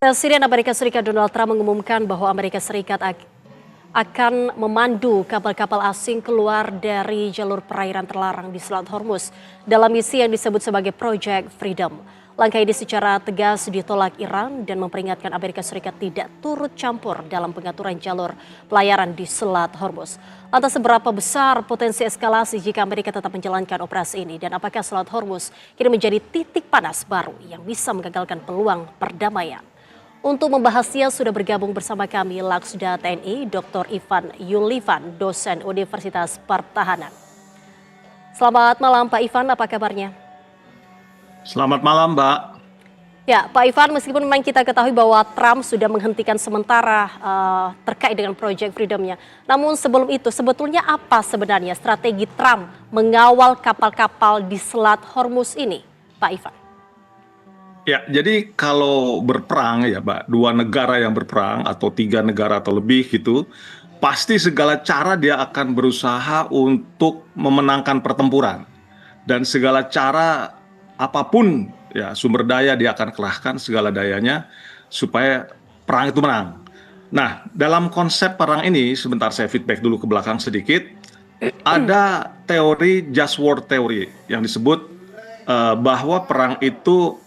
Presiden Amerika Serikat Donald Trump mengumumkan bahwa Amerika Serikat akan memandu kapal-kapal asing keluar dari jalur perairan terlarang di Selat Hormuz dalam misi yang disebut sebagai Project Freedom. Langkah ini secara tegas ditolak Iran dan memperingatkan Amerika Serikat tidak turut campur dalam pengaturan jalur pelayaran di Selat Hormuz. Lantas seberapa besar potensi eskalasi jika Amerika tetap menjalankan operasi ini, dan apakah Selat Hormuz kini menjadi titik panas baru yang bisa menggagalkan peluang perdamaian? Untuk membahasnya sudah bergabung bersama kami Laksda TNI Dr. Ivan Yulivan, dosen Universitas Pertahanan. Selamat malam Pak Ivan, apa kabarnya? Selamat malam, Mbak. Ya, Pak Ivan, meskipun memang kita ketahui bahwa Trump sudah menghentikan sementara terkait dengan Project Freedom-nya. Namun sebelum itu, sebetulnya apa sebenarnya strategi Trump mengawal kapal-kapal di Selat Hormuz ini, Pak Ivan? Ya, jadi kalau berperang ya, Mbak, dua negara yang berperang atau tiga negara atau lebih gitu, pasti segala cara dia akan berusaha untuk memenangkan pertempuran. Dan segala cara apapun ya sumber daya dia akan kerahkan segala dayanya supaya perang itu menang. Nah, dalam konsep perang ini, sebentar saya feedback dulu ke belakang sedikit, ada teori just war theory yang disebut bahwa perang itu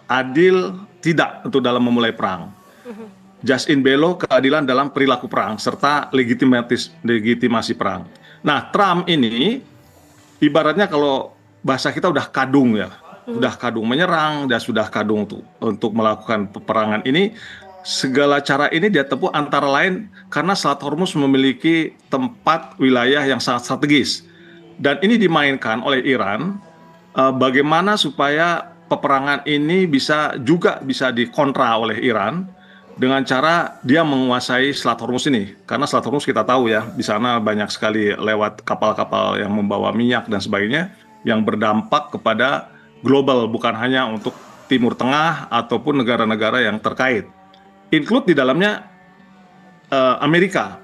adil tidak untuk dalam memulai perang. Jus in bello, keadilan dalam perilaku perang, serta legitimasi perang. Nah, Trump ini ibaratnya kalau bahasa kita udah kadung ya, udah kadung menyerang, dan sudah kadung untuk melakukan peperangan ini. Segala cara ini dia tempuh antara lain karena Selat Hormuz memiliki tempat wilayah yang sangat strategis. Dan ini dimainkan oleh Iran, bagaimana supaya peperangan ini bisa dikontra oleh Iran dengan cara dia menguasai Selat Hormuz ini. Karena Selat Hormuz kita tahu ya, di sana banyak sekali lewat kapal-kapal yang membawa minyak dan sebagainya, yang berdampak kepada global, bukan hanya untuk Timur Tengah ataupun negara-negara yang terkait. Include di dalamnya Amerika.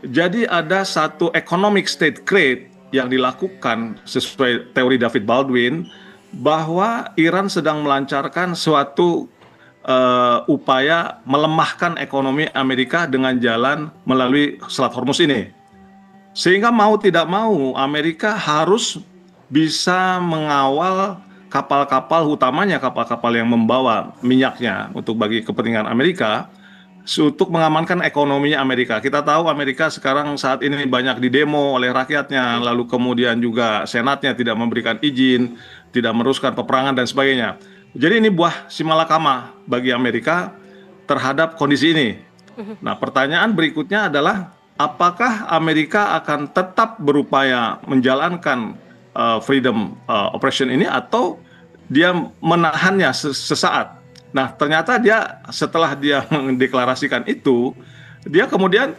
Jadi ada satu economic state create yang dilakukan sesuai teori David Baldwin, bahwa Iran sedang melancarkan suatu upaya melemahkan ekonomi Amerika dengan jalan melalui Selat Hormuz ini. Sehingga mau tidak mau Amerika harus bisa mengawal kapal-kapal, utamanya kapal-kapal yang membawa minyaknya untuk bagi kepentingan Amerika, untuk mengamankan ekonominya Amerika. Kita tahu Amerika sekarang saat ini banyak didemo oleh rakyatnya, lalu kemudian juga Senatnya tidak memberikan izin, tidak meneruskan peperangan dan sebagainya. Jadi ini buah simalakama bagi Amerika terhadap kondisi ini. Nah, pertanyaan berikutnya adalah apakah Amerika akan tetap berupaya menjalankan freedom operation ini atau dia menahannya sesaat. Nah, ternyata dia setelah dia mendeklarasikan itu, dia kemudian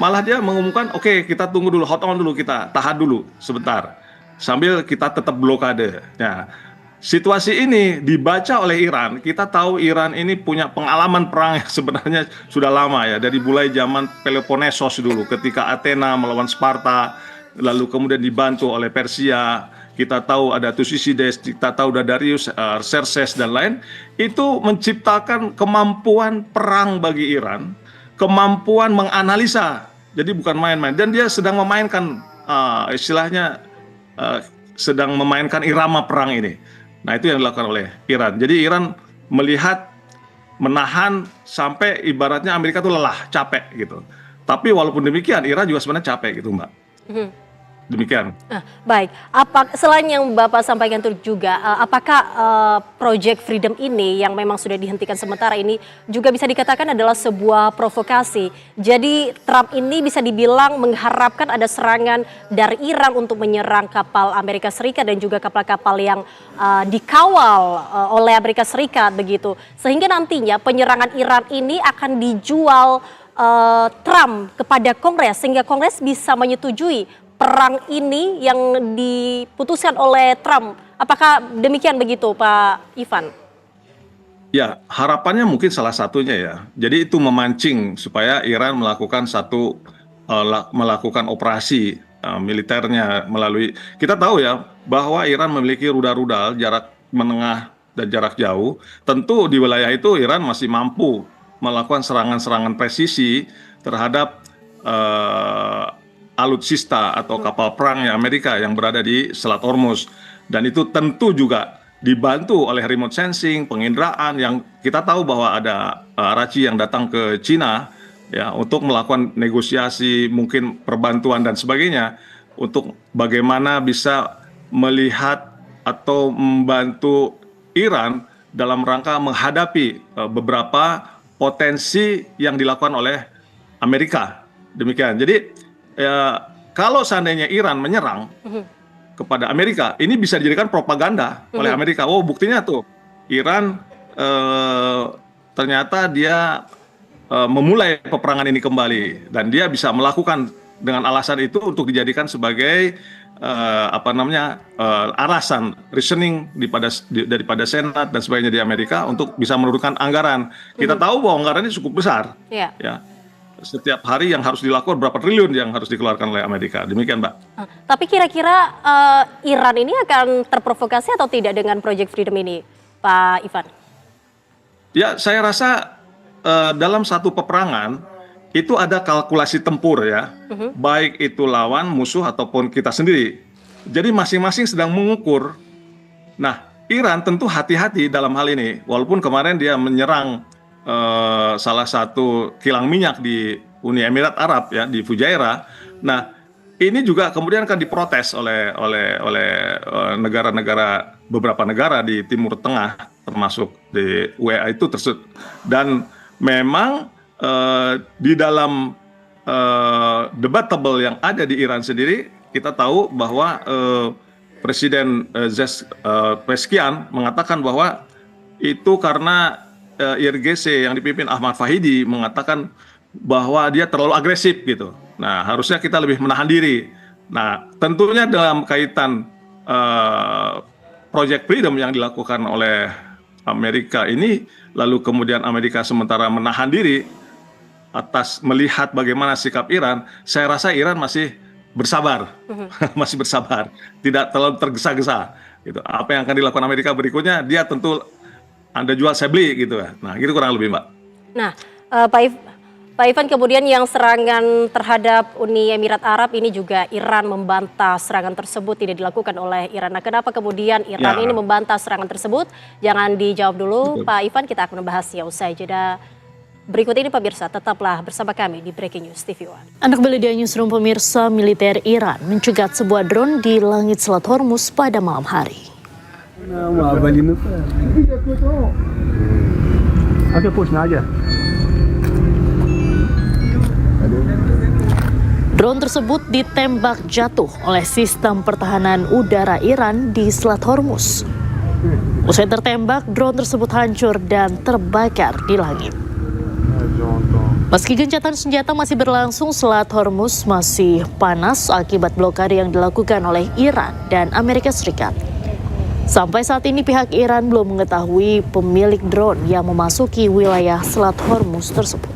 malah dia mengumumkan, oke, kita tunggu dulu, hold on dulu, kita tahan dulu sebentar, sambil kita tetap blokade. Nah, situasi ini dibaca oleh Iran. Kita tahu Iran ini punya pengalaman perang yang sebenarnya sudah lama ya, dari mulai zaman Peloponnesos dulu, ketika Athena melawan Sparta, lalu kemudian dibantu oleh Persia. Kita tahu ada Thucydides, kita tahu ada Darius, Xerxes dan lain. Itu menciptakan kemampuan perang bagi Iran, kemampuan menganalisa. Jadi bukan main-main. Dan dia sedang memainkan istilahnya sedang memainkan irama perang ini. Nah, itu yang dilakukan oleh Iran. Jadi Iran melihat menahan sampai ibaratnya Amerika itu lelah, capek gitu. Tapi walaupun demikian Iran juga sebenarnya capek gitu, Mbak. Demikian. Baik, selain yang Bapak sampaikan itu juga, apakah Project Freedom ini yang memang sudah dihentikan sementara ini juga bisa dikatakan adalah sebuah provokasi? Jadi Trump ini bisa dibilang mengharapkan ada serangan dari Iran untuk menyerang kapal Amerika Serikat dan juga kapal-kapal yang dikawal oleh Amerika Serikat begitu. Sehingga nantinya penyerangan Iran ini akan dijual Trump kepada Kongres sehingga Kongres bisa menyetujui perang ini yang diputuskan oleh Trump. Apakah demikian begitu, Pak Ivan? Ya, harapannya mungkin salah satunya ya. Jadi itu memancing supaya Iran melakukan operasi militernya melalui, kita tahu ya bahwa Iran memiliki rudal-rudal jarak menengah dan jarak jauh, tentu di wilayah itu Iran masih mampu melakukan serangan-serangan presisi terhadap alutsista atau kapal perang Amerika yang berada di Selat Hormuz. Dan itu tentu juga dibantu oleh remote sensing, penginderaan yang kita tahu bahwa ada Raci yang datang ke Cina ya untuk melakukan negosiasi, mungkin perbantuan dan sebagainya untuk bagaimana bisa melihat atau membantu Iran dalam rangka menghadapi beberapa potensi yang dilakukan oleh Amerika. Demikian. Jadi kalau seandainya Iran menyerang kepada Amerika, ini bisa dijadikan propaganda oleh Amerika. Oh, buktinya tuh Iran ternyata dia memulai peperangan ini kembali dan dia bisa melakukan dengan alasan itu untuk dijadikan sebagai alasan reasoning daripada Senat dan sebagainya di Amerika untuk bisa menurunkan anggaran. Kita tahu bahwa anggarannya cukup besar. Ya. Setiap hari yang harus dilakukan berapa triliun yang harus dikeluarkan oleh Amerika. Demikian, Mbak. Tapi kira-kira Iran ini akan terprovokasi atau tidak dengan Project Freedom ini, Pak Ivan? Ya, saya rasa dalam satu peperangan itu ada kalkulasi tempur ya, baik itu lawan, musuh ataupun kita sendiri. Jadi masing-masing sedang mengukur. Nah, Iran tentu hati-hati dalam hal ini, walaupun kemarin dia menyerang salah satu kilang minyak di Uni Emirat Arab ya di Fujairah. Nah, ini juga kemudian akan diprotes oleh negara-negara, beberapa negara di Timur Tengah termasuk di UEA itu tersebut. Dan memang di dalam debatable yang ada di Iran sendiri, kita tahu bahwa Presiden Pezeshkian mengatakan bahwa itu karena IRGC yang dipimpin Ahmad Fahidi mengatakan bahwa dia terlalu agresif gitu. Nah, harusnya kita lebih menahan diri. Nah, tentunya dalam kaitan Project Freedom yang dilakukan oleh Amerika ini, lalu kemudian Amerika sementara menahan diri atas melihat bagaimana sikap Iran, saya rasa Iran masih bersabar, masih bersabar, tidak terlalu tergesa-gesa. Gitu. Apa yang akan dilakukan Amerika berikutnya, dia tentu Anda jual saya beli gitu ya. Nah, gitu kurang lebih, Mbak. Nah, Pak Ivan, kemudian yang serangan terhadap Uni Emirat Arab ini juga Iran membantah serangan tersebut tidak dilakukan oleh Iran. Nah, kenapa kemudian Iran ini membantah serangan tersebut? Jangan dijawab dulu, Pak Ivan, kita akan membahasnya usai jeda. Berikut ini pemirsa, tetaplah bersama kami di Breaking News TV One. Anda kembali di Newsroom. Pemirsa, militer Iran mencegat sebuah drone di langit Selat Hormuz pada malam hari. Drone tersebut ditembak jatuh oleh sistem pertahanan udara Iran di Selat Hormuz. Usai tertembak, drone tersebut hancur dan terbakar di langit. Meski gencatan senjata masih berlangsung, Selat Hormuz masih panas akibat blokade yang dilakukan oleh Iran dan Amerika Serikat. Sampai saat ini pihak Iran belum mengetahui pemilik drone yang memasuki wilayah Selat Hormuz tersebut.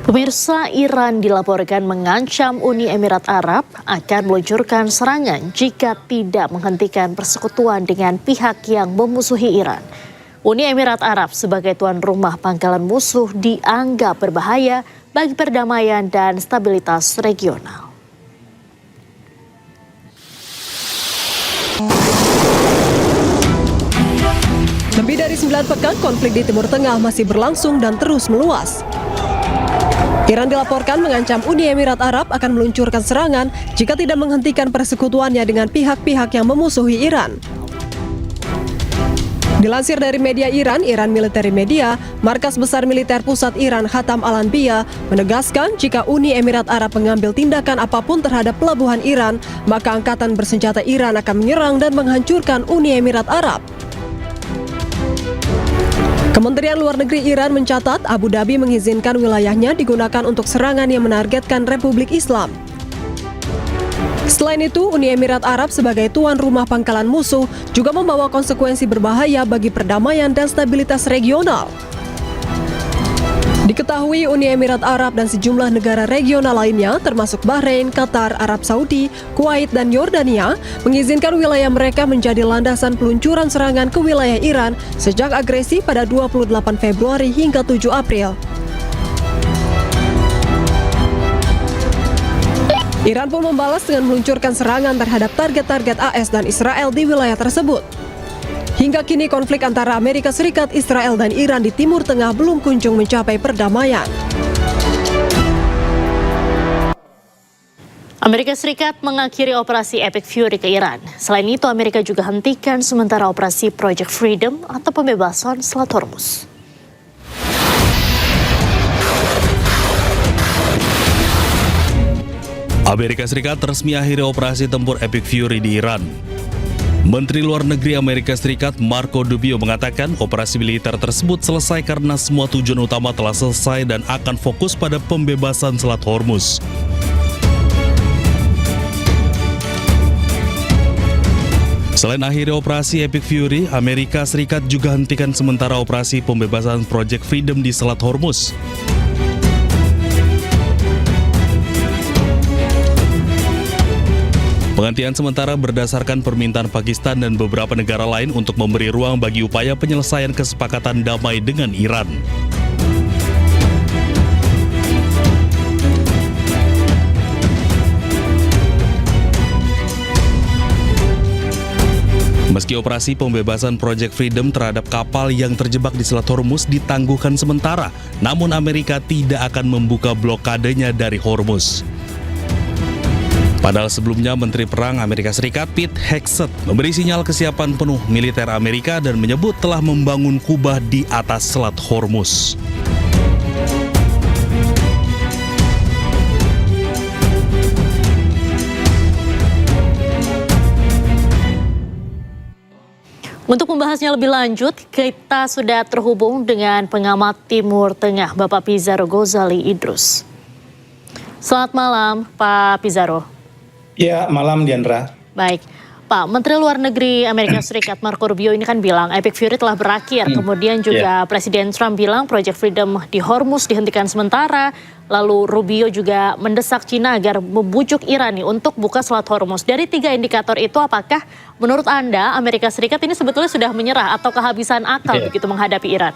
Pemirsa, Iran dilaporkan mengancam Uni Emirat Arab akan meluncurkan serangan jika tidak menghentikan persekutuan dengan pihak yang memusuhi Iran. Uni Emirat Arab sebagai tuan rumah pangkalan musuh dianggap berbahaya bagi perdamaian dan stabilitas regional. Lebih dari 9 pekan konflik di Timur Tengah masih berlangsung dan terus meluas. Iran dilaporkan mengancam Uni Emirat Arab akan meluncurkan serangan jika tidak menghentikan persekutuannya dengan pihak-pihak yang memusuhi Iran. Dilansir dari media Iran Military Media, Markas Besar Militer Pusat Iran Khatam Al-Anbiya menegaskan jika Uni Emirat Arab mengambil tindakan apapun terhadap pelabuhan Iran, maka angkatan bersenjata Iran akan menyerang dan menghancurkan Uni Emirat Arab. Kementerian Luar Negeri Iran mencatat Abu Dhabi mengizinkan wilayahnya digunakan untuk serangan yang menargetkan Republik Islam. Selain itu, Uni Emirat Arab sebagai tuan rumah pangkalan musuh juga membawa konsekuensi berbahaya bagi perdamaian dan stabilitas regional. Diketahui Uni Emirat Arab dan sejumlah negara regional lainnya termasuk Bahrain, Qatar, Arab Saudi, Kuwait, dan Yordania mengizinkan wilayah mereka menjadi landasan peluncuran serangan ke wilayah Iran sejak agresi pada 28 Februari hingga 7 April. Iran pun membalas dengan meluncurkan serangan terhadap target-target AS dan Israel di wilayah tersebut. Hingga kini konflik antara Amerika Serikat, Israel, dan Iran di Timur Tengah belum kunjung mencapai perdamaian. Amerika Serikat mengakhiri operasi Epic Fury ke Iran. Selain itu, Amerika juga hentikan sementara operasi Project Freedom atau pembebasan Selat Hormuz. Amerika Serikat resmi akhiri operasi tempur Epic Fury di Iran. Menteri Luar Negeri Amerika Serikat Marco Rubio mengatakan operasi militer tersebut selesai karena semua tujuan utama telah selesai dan akan fokus pada pembebasan Selat Hormuz. Selain akhiri operasi Epic Fury, Amerika Serikat juga hentikan sementara operasi pembebasan Project Freedom di Selat Hormuz. Penghentian sementara berdasarkan permintaan Pakistan dan beberapa negara lain untuk memberi ruang bagi upaya penyelesaian kesepakatan damai dengan Iran. Meski operasi pembebasan Project Freedom terhadap kapal yang terjebak di Selat Hormuz ditangguhkan sementara, namun Amerika tidak akan membuka blokadenya dari Hormuz. Padahal sebelumnya Menteri Perang Amerika Serikat Pete Hegseth memberi sinyal kesiapan penuh militer Amerika dan menyebut telah membangun kubah di atas Selat Hormuz. Untuk membahasnya lebih lanjut, kita sudah terhubung dengan pengamat Timur Tengah, Bapak Pizarro Ghazali Idrus. Selamat malam, Pak Pizarro. Ya, malam Diandra. Baik, Pak, Menteri Luar Negeri Amerika Serikat Marco Rubio ini kan bilang Epic Fury telah berakhir. Kemudian juga Presiden Trump bilang Project Freedom di Hormuz dihentikan sementara. Lalu Rubio juga mendesak Cina agar membujuk Iran nih untuk buka Selat Hormuz. Dari 3 indikator itu, apakah menurut Anda Amerika Serikat ini sebetulnya sudah menyerah atau kehabisan akal begitu menghadapi Iran?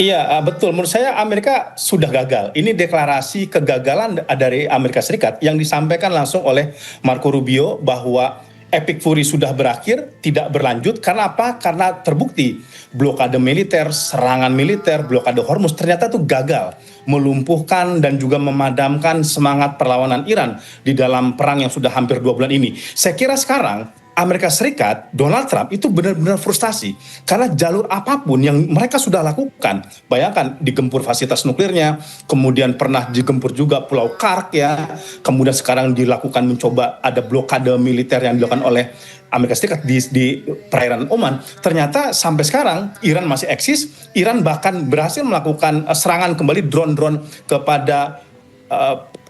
Iya, betul. Menurut saya Amerika sudah gagal. Ini deklarasi kegagalan dari Amerika Serikat yang disampaikan langsung oleh Marco Rubio bahwa Epic Fury sudah berakhir, tidak berlanjut. Karena apa? Karena terbukti blokade militer, serangan militer, blokade Hormuz ternyata itu gagal melumpuhkan dan juga memadamkan semangat perlawanan Iran di dalam perang yang sudah hampir 2 bulan ini. Saya kira sekarang Amerika Serikat, Donald Trump itu benar-benar frustasi karena jalur apapun yang mereka sudah lakukan, bayangkan digempur fasilitas nuklirnya, kemudian pernah digempur juga Pulau Kark ya, kemudian sekarang dilakukan mencoba ada blokade militer yang dilakukan oleh Amerika Serikat di perairan Oman. Ternyata sampai sekarang Iran masih eksis, Iran bahkan berhasil melakukan serangan kembali drone-drone kepada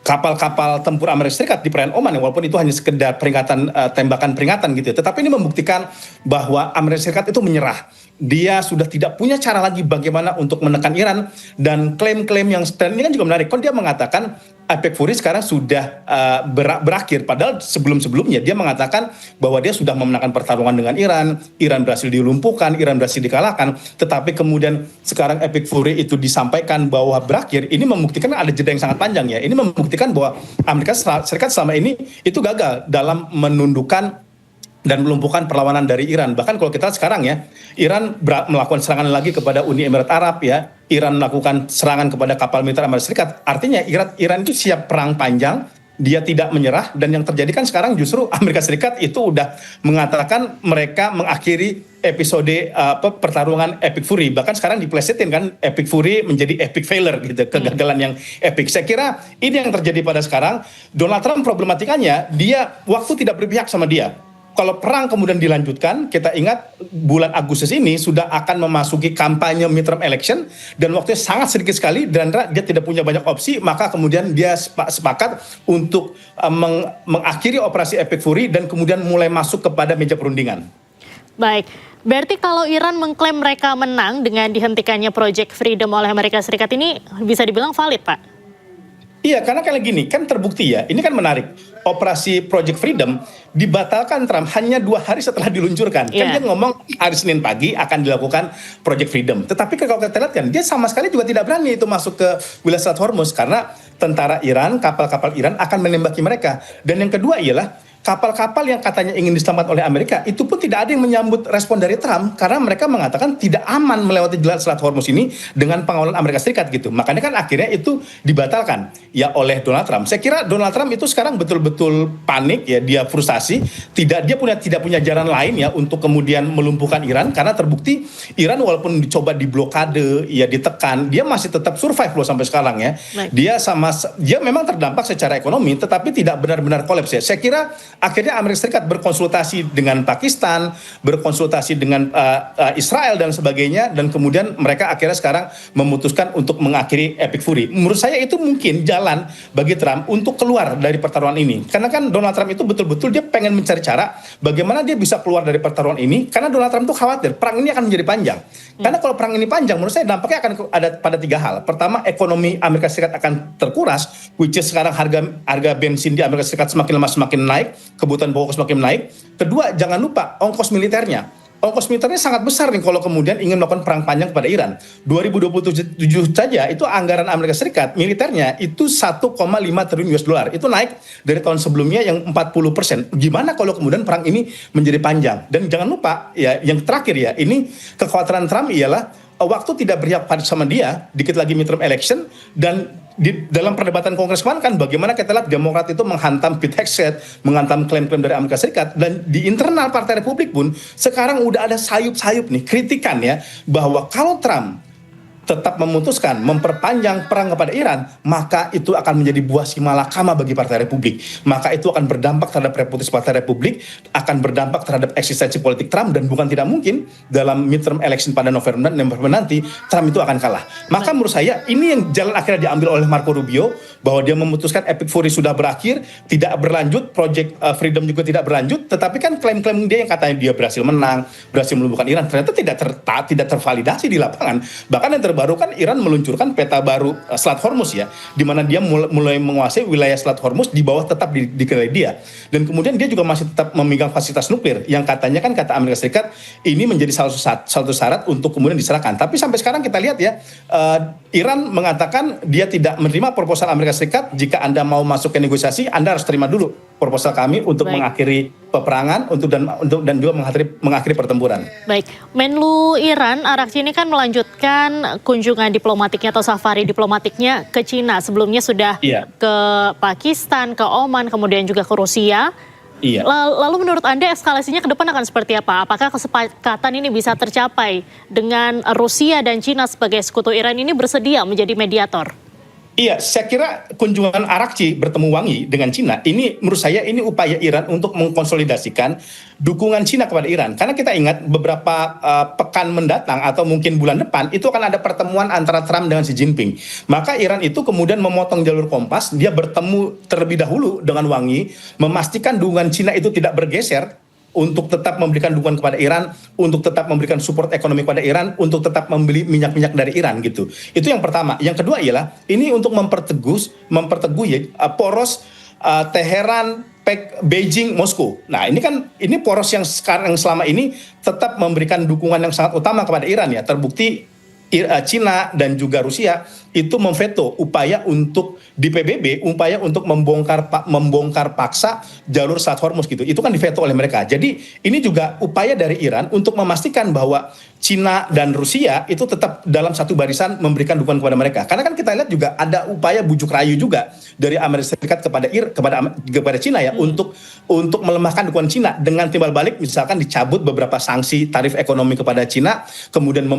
kapal-kapal tempur Amerika Serikat di perairan Oman, walaupun itu hanya sekedar tembakan peringatan gitu. Tetapi ini membuktikan bahwa Amerika Serikat itu menyerah. Dia sudah tidak punya cara lagi bagaimana untuk menekan Iran, dan klaim-klaim yang ini kan juga menarik. Kan dia mengatakan Epic Fury sekarang sudah berakhir, padahal sebelum-sebelumnya dia mengatakan bahwa dia sudah memenangkan pertarungan dengan Iran, Iran berhasil dilumpuhkan, Iran berhasil dikalahkan, tetapi kemudian sekarang Epic Fury itu disampaikan bahwa berakhir. Ini membuktikan ada jeda yang sangat panjang ya. Ini membuktikan bahwa Amerika Serikat selama ini itu gagal dalam menundukkan dan melumpuhkan perlawanan dari Iran. Bahkan kalau kita sekarang ya, Iran melakukan serangan lagi kepada Uni Emirat Arab ya, Iran melakukan serangan kepada kapal militer Amerika Serikat. Artinya Iran itu siap perang panjang, dia tidak menyerah, dan yang terjadi kan sekarang justru Amerika Serikat itu udah mengatakan mereka mengakhiri episode pertarungan Epic Fury. Bahkan sekarang diplesetin kan Epic Fury menjadi epic failure gitu, kegagalan yang epic. Saya kira ini yang terjadi pada sekarang. Donald Trump problematikanya dia waktu tidak berpihak sama dia. Kalau perang kemudian dilanjutkan, kita ingat bulan Agustus ini sudah akan memasuki kampanye midterm election dan waktunya sangat sedikit sekali, dan dia tidak punya banyak opsi, maka kemudian dia sepakat untuk mengakhiri operasi Epic Fury dan kemudian mulai masuk kepada meja perundingan. Baik, berarti kalau Iran mengklaim mereka menang dengan dihentikannya Project Freedom oleh Amerika Serikat ini bisa dibilang valid, Pak? Iya, karena kayak gini, kan terbukti ya, ini kan menarik. Operasi Project Freedom dibatalkan Trump hanya 2 hari setelah diluncurkan. Kan dia ngomong hari Senin pagi akan dilakukan Project Freedom. Tetapi kalau kita lihat kan, dia sama sekali juga tidak berani itu masuk ke wilayah Selat Hormuz. Karena tentara Iran, kapal-kapal Iran akan menembaki mereka. Dan yang kedua ialah, kapal-kapal yang katanya ingin diselamatkan oleh Amerika itu pun tidak ada yang menyambut respon dari Trump karena mereka mengatakan tidak aman melewati jalan Selat Hormuz ini dengan pengawalan Amerika Serikat gitu. Makanya kan akhirnya itu dibatalkan ya oleh Donald Trump. Saya kira Donald Trump itu sekarang betul-betul panik ya, dia frustasi, tidak punya jalan lain ya untuk kemudian melumpuhkan Iran karena terbukti Iran walaupun dicoba diblokade, ya ditekan, dia masih tetap survive loh sampai sekarang ya. Dia memang terdampak secara ekonomi tetapi tidak benar-benar kolaps ya. Saya kira akhirnya Amerika Serikat berkonsultasi dengan Pakistan, berkonsultasi dengan Israel dan sebagainya, dan kemudian mereka akhirnya sekarang memutuskan untuk mengakhiri Epic Fury. Menurut saya itu mungkin jalan bagi Trump untuk keluar dari pertarungan ini. Karena kan Donald Trump itu betul-betul dia pengen mencari cara bagaimana dia bisa keluar dari pertarungan ini, karena Donald Trump itu khawatir perang ini akan menjadi panjang. Karena kalau perang ini panjang, menurut saya dampaknya akan ada pada 3 hal. Pertama, ekonomi Amerika Serikat akan terkuras, which is sekarang harga bensin di Amerika Serikat semakin lama semakin naik, kebutuhan pokok semakin naik. Kedua, jangan lupa ongkos militernya. Ongkos militernya sangat besar nih kalau kemudian ingin melakukan perang panjang kepada Iran. 2027 saja itu anggaran Amerika Serikat militernya itu 1,5 triliun US dollar. Itu naik dari tahun sebelumnya yang 40%. Gimana kalau kemudian perang ini menjadi panjang? Dan jangan lupa ya, yang terakhir ya, ini kekhawatiran Trump ialah waktu tidak berpihak sama dia, dikit lagi midterm election, dan di dalam perdebatan Kongres kemarin kan bagaimana kita lihat Demokrat itu menghantam Pete Hegseth, menghantam klaim-klaim dari Amerika Serikat, dan di internal Partai Republik pun sekarang udah ada sayup-sayup nih kritikan ya, bahwa kalau Trump tetap memutuskan memperpanjang perang kepada Iran, maka itu akan menjadi buah simalakama bagi Partai Republik. Maka itu akan berdampak terhadap reputasi Partai Republik, akan berdampak terhadap eksistensi politik Trump, dan bukan tidak mungkin dalam midterm election pada November nanti Trump itu akan kalah. Maka menurut saya ini yang jalan akhirnya diambil oleh Marco Rubio, bahwa dia memutuskan Epic Fury sudah berakhir, tidak berlanjut, Project Freedom juga tidak berlanjut, tetapi kan klaim-klaim dia yang katanya dia berhasil menang, berhasil melumpuhkan Iran, ternyata tidak tervalidasi di lapangan. Bahkan yang terbaru kan Iran meluncurkan peta baru Selat Hormuz ya, di mana dia mulai menguasai wilayah Selat Hormuz di bawah tetap dikendalikan dia. Dan kemudian dia juga masih tetap memegang fasilitas nuklir yang katanya kan kata Amerika Serikat ini menjadi salah satu syarat untuk kemudian diserahkan. Tapi sampai sekarang kita lihat ya, Iran mengatakan dia tidak menerima proposal Amerika Serikat. Jika Anda mau masuk ke negosiasi, Anda harus terima dulu proposal kami untuk mengakhiri peperangan dan juga mengakhiri pertempuran. Baik, Menlu Iran Arakchi ini kan melanjutkan kunjungan diplomatiknya atau safari diplomatiknya ke Cina. Sebelumnya sudah ke Pakistan, ke Oman, kemudian juga ke Rusia. Iya. Lalu menurut Anda eskalasinya ke depan akan seperti apa? Apakah kesepakatan ini bisa tercapai dengan Rusia dan Cina sebagai sekutu Iran ini bersedia menjadi mediator? Iya, saya kira kunjungan Arakchi bertemu Wang Yi dengan Cina, ini menurut saya ini upaya Iran untuk mengkonsolidasikan dukungan Cina kepada Iran. Karena kita ingat beberapa pekan mendatang atau mungkin bulan depan, itu akan ada pertemuan antara Trump dengan Xi Jinping. Maka Iran itu kemudian memotong jalur kompas, dia bertemu terlebih dahulu dengan Wang Yi, memastikan dukungan Cina itu tidak bergeser, untuk tetap memberikan dukungan kepada Iran, untuk tetap memberikan support ekonomi kepada Iran, untuk tetap membeli minyak-minyak dari Iran gitu. Itu yang pertama. Yang kedua ialah ini untuk memperteguh ya, poros Teheran, Beijing, Moskow. Nah ini poros yang sekarang selama ini tetap memberikan dukungan yang sangat utama kepada Iran ya. Terbukti Cina dan juga Rusia itu memveto upaya untuk di PBB, upaya untuk membongkar paksa jalur Selat Hormuz gitu. Itu kan diveto oleh mereka. Jadi ini juga upaya dari Iran untuk memastikan bahwa Cina dan Rusia itu tetap dalam satu barisan memberikan dukungan kepada mereka. Karena kan kita lihat juga ada upaya bujuk rayu juga dari Amerika Serikat kepada Cina ya, untuk melemahkan dukungan Cina dengan timbal balik misalkan dicabut beberapa sanksi tarif ekonomi kepada Cina, kemudian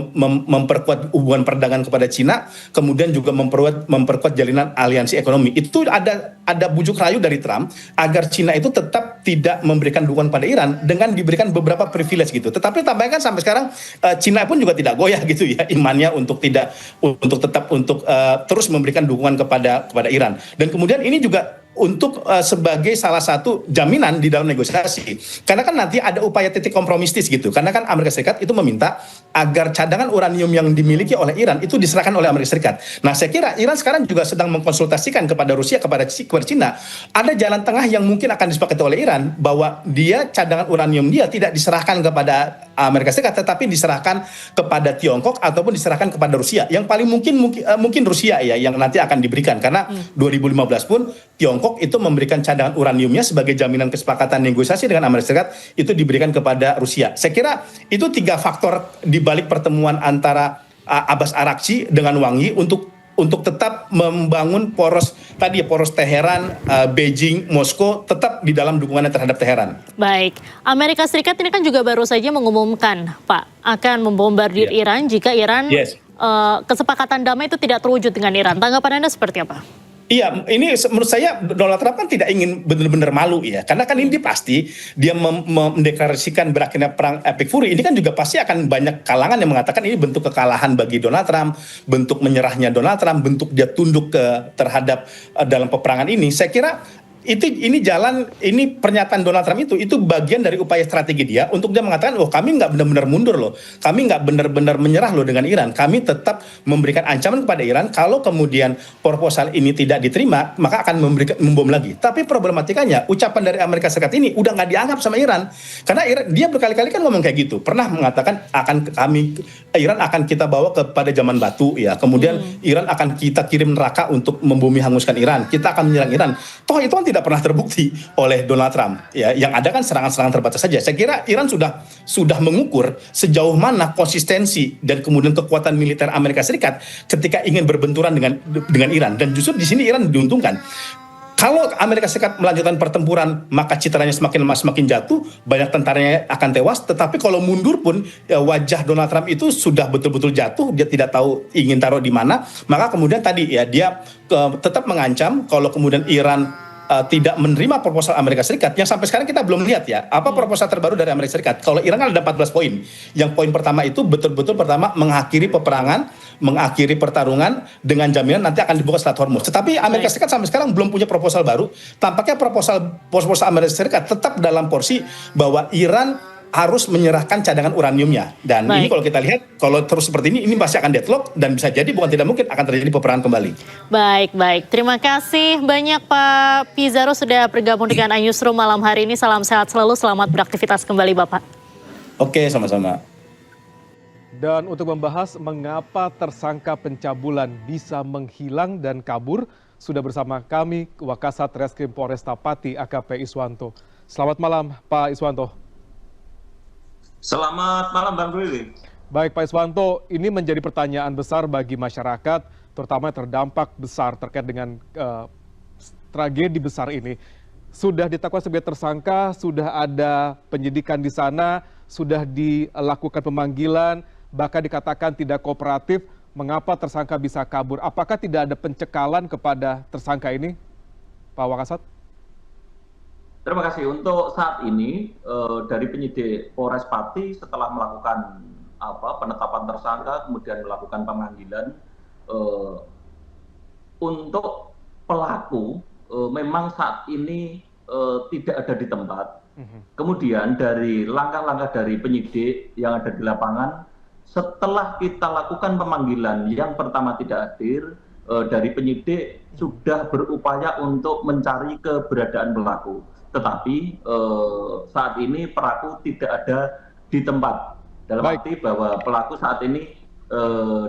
memperkuat hubungan perdagangan kepada Cina, kemudian juga memperkuat jalinan aliansi ekonomi. Itu ada bujuk rayu dari Trump agar Cina itu tetap tidak memberikan dukungan pada Iran dengan diberikan beberapa privilege gitu. Tetapi tampaknya kan sampai sekarang Cina pun juga tidak goyah gitu ya imannya untuk tetap terus memberikan dukungan kepada Iran. Dan kemudian ini juga sebagai salah satu jaminan di dalam negosiasi. Karena kan nanti ada upaya titik kompromistis gitu. Karena kan Amerika Serikat itu meminta agar cadangan uranium yang dimiliki oleh Iran itu diserahkan oleh Amerika Serikat. Nah, saya kira Iran sekarang juga sedang mengkonsultasikan kepada Rusia, kepada Cina. Ada jalan tengah yang mungkin akan disepakati oleh Iran bahwa dia cadangan uranium dia tidak diserahkan kepada Amerika Serikat, tetapi diserahkan kepada Tiongkok ataupun diserahkan kepada Rusia. Yang paling mungkin Rusia ya yang nanti akan diberikan, karena 2015 pun Tiongkok itu memberikan cadangan uraniumnya sebagai jaminan kesepakatan negosiasi dengan Amerika Serikat, itu diberikan kepada Rusia. Saya kira itu 3 faktor di balik pertemuan antara Abbas Araghchi dengan Wang Yi untuk tetap membangun poros Teheran, Beijing, Moskow tetap di dalam dukungannya terhadap Teheran. Baik, Amerika Serikat ini kan juga baru saja mengumumkan, Pak, akan membombardir Iran jika Iran kesepakatan damai itu tidak terwujud dengan Iran. Tanggapan Anda seperti apa? Iya, ini menurut saya Donald Trump kan tidak ingin benar-benar malu ya, karena kan ini pasti dia mendeklarasikan berakhirnya perang Epic Fury. Ini kan juga pasti akan banyak kalangan yang mengatakan ini bentuk kekalahan bagi Donald Trump, bentuk menyerahnya Donald Trump, bentuk dia tunduk terhadap dalam peperangan ini. Saya kira ini pernyataan Donald Trump itu bagian dari upaya strategi dia untuk dia mengatakan, kami nggak benar-benar mundur loh, kami nggak benar-benar menyerah loh dengan Iran, kami tetap memberikan ancaman kepada Iran, kalau kemudian proposal ini tidak diterima maka akan membom lagi. Tapi problematikanya ucapan dari Amerika Serikat ini udah nggak dianggap sama Iran, karena dia berkali-kali kan ngomong kayak gitu, pernah mengatakan Iran akan kita bawa kepada zaman batu ya, kemudian Iran akan kita kirim neraka untuk membumi hanguskan Iran, kita akan menyerang Iran. Toh itu kan tidak pernah terbukti oleh Donald Trump ya, yang ada kan serangan-serangan terbatas saja. Saya kira Iran sudah mengukur sejauh mana konsistensi dan kemudian kekuatan militer Amerika Serikat ketika ingin berbenturan dengan Iran, dan justru di sini Iran diuntungkan. Kalau Amerika Serikat melanjutkan pertempuran, maka citranya semakin jatuh, banyak tentaranya akan tewas. Tetapi kalau mundur pun, ya, wajah Donald Trump itu sudah betul-betul jatuh, dia tidak tahu ingin taruh di mana. Maka kemudian tadi ya dia tetap mengancam kalau kemudian Iran tidak menerima proposal Amerika Serikat, yang sampai sekarang kita belum lihat ya apa proposal terbaru dari Amerika Serikat. Kalau Iran kan ada 14 poin. Yang poin pertama itu betul-betul pertama mengakhiri peperangan, mengakhiri pertarungan dengan jaminan nanti akan dibuka Selat Hormuz. Tetapi Amerika Serikat sampai sekarang belum punya proposal baru. Tampaknya proposal Amerika Serikat tetap dalam porsi bahwa Iran harus menyerahkan cadangan uraniumnya. Dan ini kalau kita lihat, kalau terus seperti ini pasti akan deadlock, dan bisa jadi bukan tidak mungkin akan terjadi peperangan kembali. Baik. Terima kasih banyak Pak Pizarro sudah bergabung dengan iNewsroom malam hari ini. Salam sehat selalu, selamat beraktivitas kembali Bapak. Oke, sama-sama. Dan untuk membahas mengapa tersangka pencabulan bisa menghilang dan kabur, sudah bersama kami Wakasat Reskrim Polresta Pati AKP Iswanto. Selamat malam Pak Iswanto. Selamat malam Bang Ruli. Baik Pak Iswanto, ini menjadi pertanyaan besar bagi masyarakat, terutama yang terdampak besar terkait dengan tragedi besar ini. Sudah ditetapkan sebagai tersangka, sudah ada penyidikan di sana, sudah dilakukan pemanggilan, bahkan dikatakan tidak kooperatif. Mengapa tersangka bisa kabur? Apakah tidak ada pencekalan kepada tersangka ini, Pak Wakasat? Terima kasih. Untuk saat ini dari penyidik Polres Pati setelah melakukan penetapan tersangka, kemudian melakukan pemanggilan untuk pelaku memang saat ini tidak ada di tempat. Kemudian dari langkah-langkah dari penyidik yang ada di lapangan, setelah kita lakukan pemanggilan yang pertama tidak hadir, dari penyidik sudah berupaya untuk mencari keberadaan pelaku. Tetapi saat ini pelaku tidak ada di tempat. Dalam arti bahwa pelaku saat ini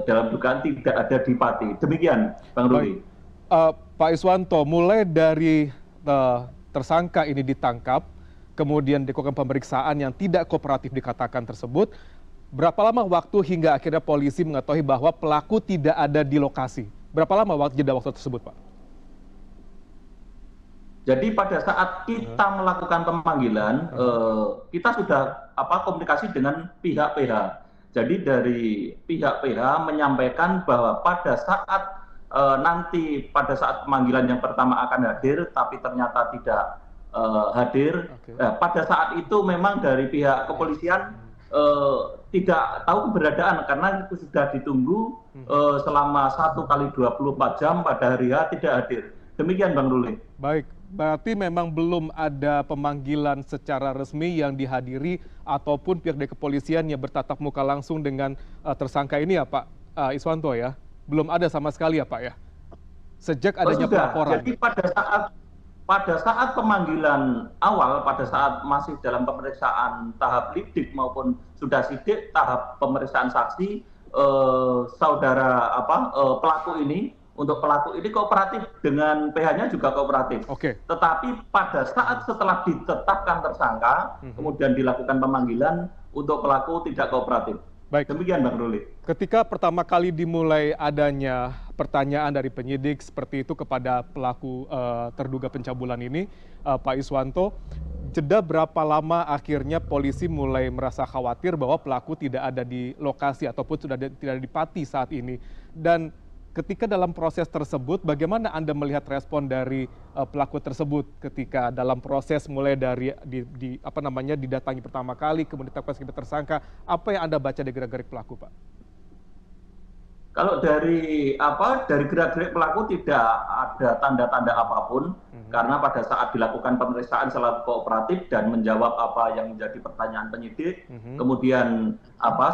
dalam dugaan tidak ada di Pati. Demikian, Bang Ruli. Pak Iswanto, mulai dari tersangka ini ditangkap, kemudian dilakukan pemeriksaan yang tidak kooperatif dikatakan tersebut, berapa lama waktu hingga akhirnya polisi mengetahui bahwa pelaku tidak ada di lokasi? Berapa lama jeda waktu tersebut, Pak? Jadi pada saat kita melakukan pemanggilan, kita sudah komunikasi dengan pihak PH. Jadi dari pihak PH menyampaikan bahwa pada saat nanti pada saat pemanggilan yang pertama akan hadir, tapi ternyata tidak hadir. Pada saat itu memang dari pihak kepolisian tidak tahu keberadaan karena itu sudah ditunggu selama 1 kali 24 jam pada hari H tidak hadir. Demikian Bang Ruli. Baik, berarti memang belum ada pemanggilan secara resmi yang dihadiri ataupun pihak dari kepolisian yang bertatap muka langsung dengan tersangka ini ya Pak Iswanto ya? Belum ada sama sekali ya Pak ya? Sejak adanya pelaporan. Jadi pada saat pemanggilan awal, pada saat masih dalam pemeriksaan tahap lidik maupun sudah sidik tahap pemeriksaan saksi, pelaku ini kooperatif dengan PH-nya juga kooperatif. Oke. Tetapi pada saat setelah ditetapkan tersangka, kemudian dilakukan pemanggilan, untuk pelaku tidak kooperatif. Baik. Demikian Bang Ruli. Ketika pertama kali dimulai adanya pertanyaan dari penyidik seperti itu kepada pelaku terduga pencabulan ini, Pak Iswanto, jeda berapa lama akhirnya polisi mulai merasa khawatir bahwa pelaku tidak ada di lokasi ataupun sudah tidak ada di Pati saat ini? Dan ketika dalam proses tersebut, bagaimana Anda melihat respon dari pelaku tersebut ketika dalam proses mulai dari didatangi pertama kali, kemudian ditetapkan sebagai tersangka, apa yang Anda baca dari gerak-gerik pelaku, Pak? Kalau dari gerak-gerik pelaku tidak ada tanda-tanda apapun, karena pada saat dilakukan pemeriksaan selalu kooperatif dan menjawab apa yang menjadi pertanyaan penyidik. Kemudian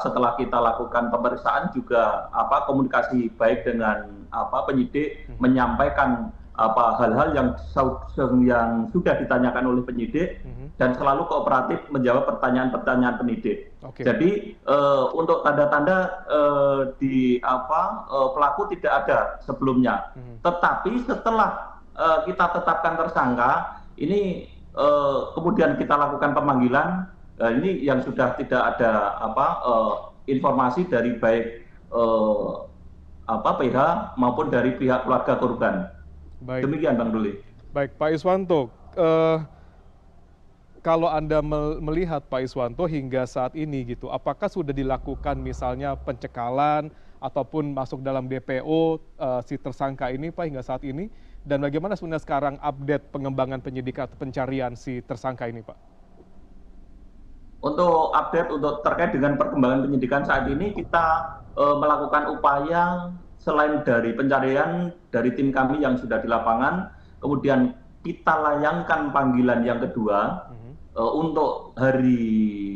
setelah kita lakukan pemeriksaan juga komunikasi baik dengan penyidik, menyampaikan hal-hal yang sudah ditanyakan oleh penyidik dan selalu kooperatif menjawab pertanyaan-pertanyaan penyidik. Oke. Jadi untuk tanda-tanda pelaku tidak ada sebelumnya. Tetapi setelah kita tetapkan tersangka, ini kemudian kita lakukan pemanggilan, ini yang sudah tidak ada informasi dari baik PH maupun dari pihak keluarga korban. Baik. Demikian Bang Ruli. Baik, Pak Iswanto, kalau Anda melihat Pak Iswanto hingga saat ini gitu, apakah sudah dilakukan misalnya pencekalan ataupun masuk dalam DPO si tersangka ini Pak hingga saat ini? Dan bagaimana sebenarnya sekarang update pengembangan penyidikan atau pencarian si tersangka ini Pak? Untuk update terkait dengan perkembangan penyidikan saat ini, kita melakukan upaya selain dari pencarian dari tim kami yang sudah di lapangan, kemudian kita layangkan panggilan yang kedua untuk hari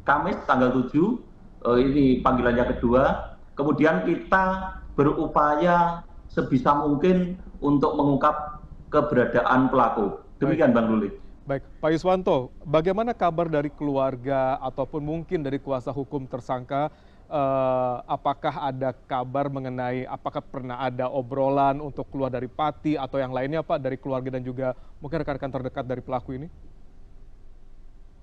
Kamis tanggal 7, ini panggilan yang kedua. Kemudian kita berupaya sebisa mungkin untuk mengungkap keberadaan pelaku. Demikian Bang Ruli. Baik, Pak Iswanto, bagaimana kabar dari keluarga ataupun mungkin dari kuasa hukum tersangka? Apakah ada kabar mengenai apakah pernah ada obrolan untuk keluar dari Pati atau yang lainnya Pak dari keluarga dan juga mungkin rekan-rekan terdekat dari pelaku ini?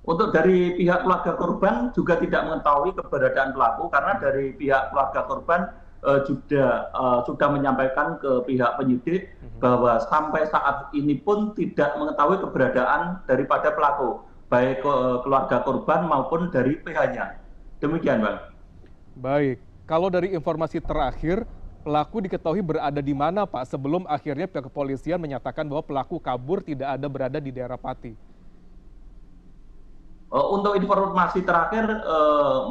Untuk dari pihak keluarga korban juga tidak mengetahui keberadaan pelaku, karena dari pihak keluarga korban sudah menyampaikan ke pihak penyidik bahwa sampai saat ini pun tidak mengetahui keberadaan daripada pelaku, baik keluarga korban maupun dari PH-nya. Demikian Bang. Baik, kalau dari informasi terakhir, pelaku diketahui berada di mana Pak sebelum akhirnya pihak kepolisian menyatakan bahwa pelaku kabur tidak ada berada di daerah Pati? Untuk informasi terakhir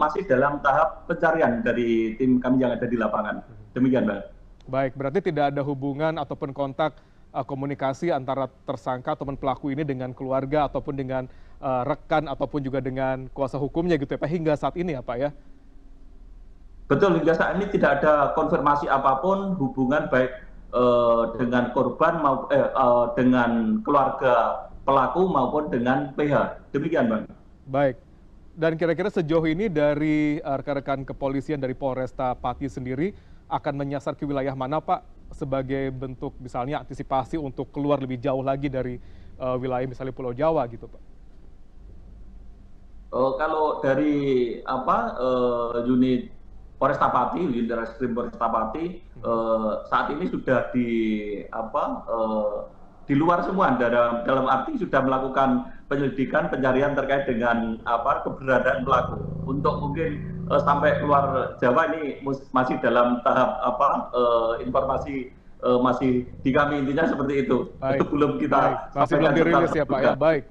masih dalam tahap pencarian dari tim kami yang ada di lapangan. Demikian Bang. Baik, berarti tidak ada hubungan ataupun kontak komunikasi antara tersangka ataupun pelaku ini dengan keluarga ataupun dengan rekan ataupun juga dengan kuasa hukumnya gitu ya Pak hingga saat ini ya Pak ya? Betul, hingga saat ini tidak ada konfirmasi apapun hubungan baik dengan korban maupun dengan keluarga pelaku maupun dengan PH. Demikian Bang. Baik, dan kira-kira sejauh ini dari rekan-rekan kepolisian dari Polresta Pati sendiri akan menyasar ke wilayah mana Pak sebagai bentuk misalnya antisipasi untuk keluar lebih jauh lagi dari wilayah misalnya Pulau Jawa gitu Pak? Kalau dari unit Polresta Pati, unit Reskrim Polresta Pati saat ini sudah di luar semua, dalam arti sudah melakukan penyelidikan pencarian terkait dengan keberadaan pelaku. Untuk mungkin sampai keluar Jawa ini masih dalam tahap informasi masih di kami, intinya seperti itu. Baik, belum kita masih belum dirilis ya Pak ya. Baik.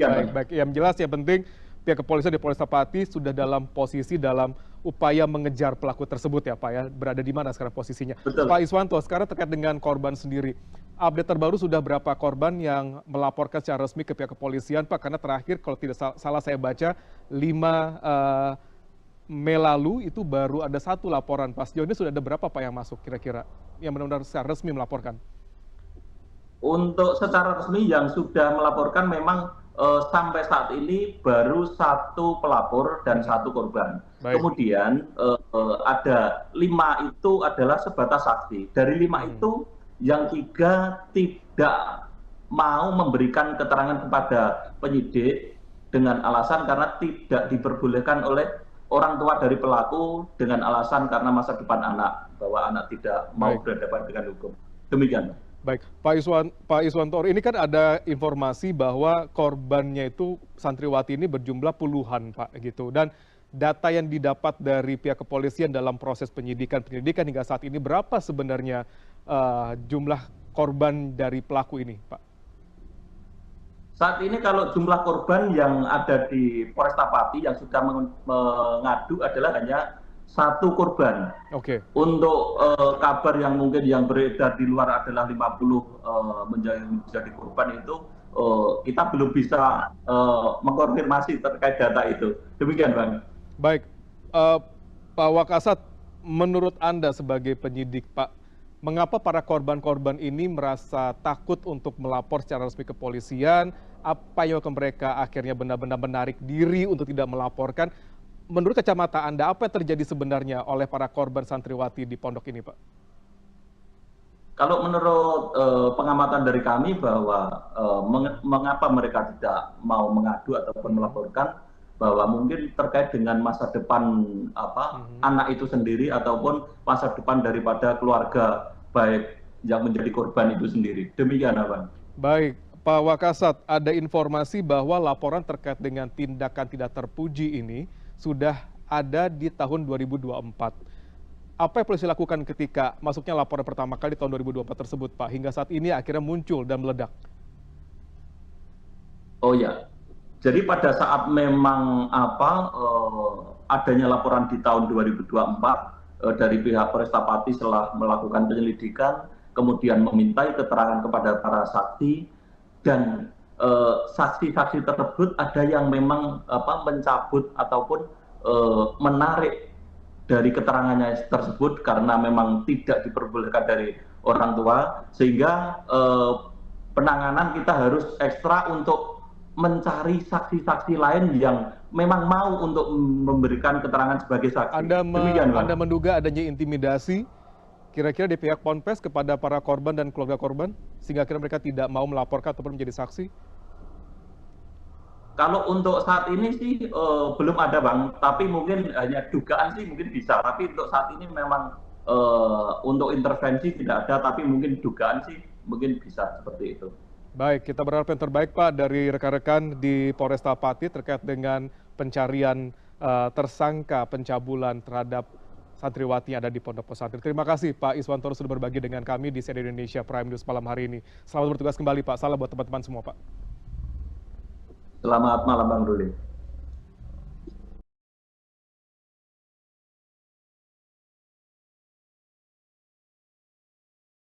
Yang jelas yang penting pihak kepolisian di Polresta Pati sudah dalam posisi dalam upaya mengejar pelaku tersebut ya Pak ya. Berada di mana sekarang posisinya? Betul. Pak Iswanto, sekarang terkait dengan korban sendiri, update terbaru sudah berapa korban yang melaporkan secara resmi ke pihak kepolisian, Pak? Karena terakhir kalau tidak salah saya baca 5 Mei lalu itu baru ada 1 laporan. Pak, sejauh ini sudah ada berapa Pak yang masuk kira-kira yang benar-benar secara resmi melaporkan? Untuk secara resmi yang sudah melaporkan memang sampai saat ini baru 1 pelapor dan 1 korban. Baik. Kemudian ada 5 itu adalah sebatas saksi. Dari 5 itu yang 3 tidak mau memberikan keterangan kepada penyidik dengan alasan karena tidak diperbolehkan oleh orang tua dari pelaku dengan alasan karena masa depan anak, bahwa anak tidak mau berhadapan dengan hukum. Demikian. Baik, Pak Iswanto, ini kan ada informasi bahwa korbannya itu santriwati ini berjumlah puluhan, Pak, gitu. Dan data yang didapat dari pihak kepolisian dalam proses penyelidikan hingga saat ini berapa sebenarnya jumlah korban dari pelaku ini, Pak? Saat ini kalau jumlah korban yang ada di Polresta Pati yang sudah mengadu adalah hanya 1 korban. Oke. Untuk kabar yang mungkin yang beredar di luar adalah 50 menjadi korban itu kita belum bisa mengkonfirmasi terkait data itu. Demikian, Bang. Baik, Pak Wakasat, menurut Anda sebagai penyidik, Pak, mengapa para korban-korban ini merasa takut untuk melapor secara resmi ke kepolisian? Apa yang mereka akhirnya benar-benar menarik diri untuk tidak melaporkan? Menurut kacamata Anda, apa yang terjadi sebenarnya oleh para korban santriwati di pondok ini, Pak? Kalau menurut pengamatan dari kami bahwa mengapa mereka tidak mau mengadu ataupun melaporkan, bahwa mungkin terkait dengan masa depan anak itu sendiri ataupun masa depan daripada keluarga baik yang menjadi korban itu sendiri. Demikian, Bang. Baik, Pak Wakasat, ada informasi bahwa laporan terkait dengan tindakan tidak terpuji ini sudah ada di tahun 2024. Apa yang polisi lakukan ketika masuknya laporan pertama kali di tahun 2024 tersebut, Pak? Hingga saat ini akhirnya muncul dan meledak. Oh ya, jadi pada saat memang adanya laporan di tahun 2024 dari pihak Polresta Pati setelah melakukan penyelidikan, kemudian memintai keterangan kepada para saksi, dan saksi-saksi tersebut ada yang memang mencabut ataupun menarik dari keterangannya tersebut karena memang tidak diperbolehkan dari orang tua, sehingga penanganan kita harus ekstra untuk mencari saksi-saksi lain yang memang mau untuk memberikan keterangan sebagai saksi. Anda menduga adanya intimidasi kira-kira di pihak Ponpes kepada para korban dan keluarga korban sehingga akhirnya mereka tidak mau melaporkan ataupun menjadi saksi? Kalau untuk saat ini sih belum ada, Bang, tapi mungkin hanya dugaan sih mungkin bisa, tapi untuk saat ini memang untuk intervensi tidak ada, tapi mungkin dugaan sih mungkin bisa seperti itu. Baik, kita berharap yang terbaik, Pak, dari rekan-rekan di Polresta Pati terkait dengan pencarian tersangka pencabulan terhadap santriwati yang ada di Pondok Pesantren. Terima kasih Pak Iswantoro sudah berbagi dengan kami di CNN Indonesia Prime News malam hari ini. Selamat bertugas kembali, Pak. Salam buat teman-teman semua, Pak. Selamat malam, Bang Ruli.